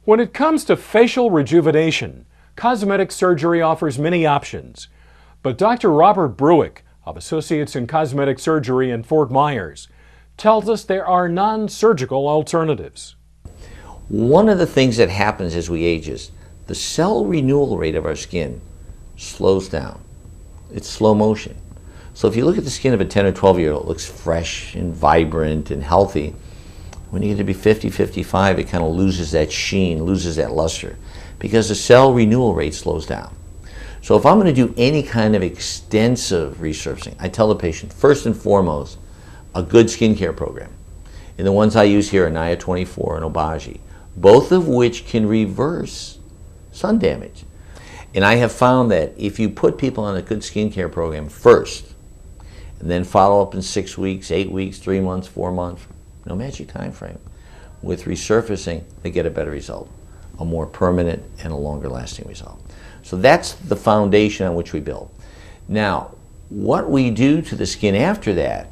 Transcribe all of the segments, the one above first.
When it comes to facial rejuvenation, cosmetic surgery offers many options. But Dr. Robert Brueck of Associates in Cosmetic Surgery in Fort Myers tells us there are non-surgical alternatives. One of the things that happens as we age is the cell renewal rate of our skin slows down. It's slow motion. So if you look at the skin of a 10 or 12-year-old, it looks fresh and vibrant and healthy. When you get to be 50, 55, it kind of loses that sheen, loses that luster, because the cell renewal rate slows down. So if I'm going to do any kind of extensive resurfacing, I tell the patient, first and foremost, a good skincare program. And the ones I use here are Nia 24 and Obagi, both of which can reverse sun damage. And I have found that if you put people on a good skincare program first, and then follow up in 6 weeks, 8 weeks, 3 months, 4 months, no magic time frame, with resurfacing, they get a better result, a more permanent and a longer lasting result. So that's the foundation on which we build. Now, what we do to the skin after that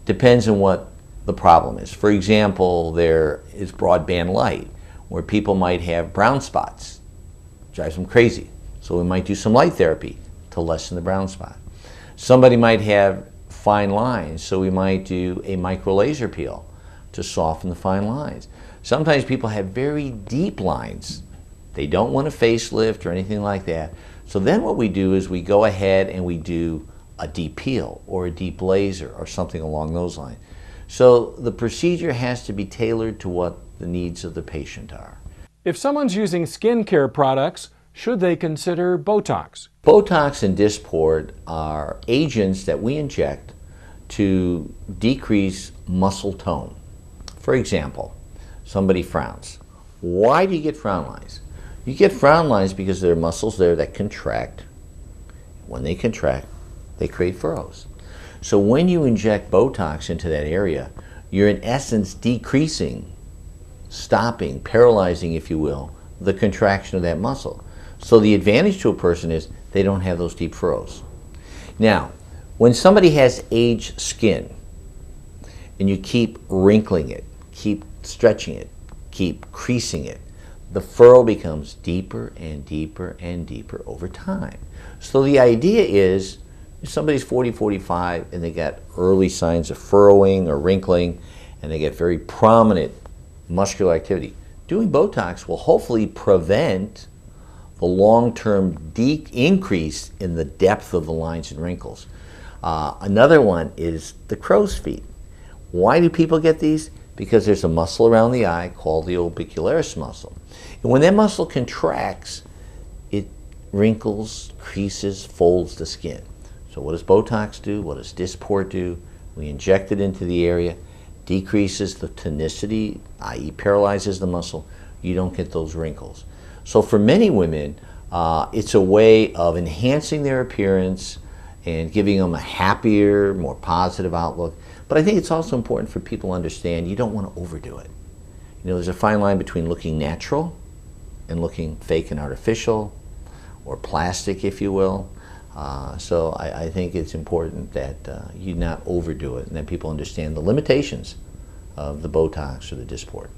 depends on what the problem is. For example, there is broadband light, where people might have brown spots. Drives them crazy. So we might do some light therapy to lessen the brown spot. Somebody might have fine lines, so we might do a micro laser peel to soften the fine lines. Sometimes people have very deep lines. They don't want a facelift or anything like that. So then what we do is we go ahead and we do a deep peel or a deep laser or something along those lines. So the procedure has to be tailored to what the needs of the patient are. If someone's using skincare products, should they consider Botox? Botox and Dysport are agents that we inject to decrease muscle tone. For example, somebody frowns. Why do you get frown lines? You get frown lines because there are muscles there that contract. When they contract, they create furrows. So when you inject Botox into that area, you're in essence decreasing, stopping, paralyzing, if you will, the contraction of that muscle. So the advantage to a person is they don't have those deep furrows. Now, when somebody has aged skin and you keep wrinkling it, keep stretching it, keep creasing it, the furrow becomes deeper and deeper and deeper over time. So the idea is, if somebody's 40, 45 and they got early signs of furrowing or wrinkling and they get very prominent muscular activity, doing Botox will hopefully prevent the long-term increase in the depth of the lines and wrinkles. Another one is the crow's feet. Why do people get these? Because there's a muscle around the eye called the orbicularis muscle. And when that muscle contracts, it wrinkles, creases, folds the skin. So what does Botox do? What does Dysport do? We inject it into the area, decreases the tonicity, i.e. paralyzes the muscle. You don't get those wrinkles. So for many women, it's a way of enhancing their appearance and giving them a happier, more positive outlook. But I think it's also important for people to understand you don't want to overdo it. You know, there's a fine line between looking natural and looking fake and artificial, or plastic, if you will. So I think it's important that you not overdo it and that people understand the limitations of the Botox or the Dysport.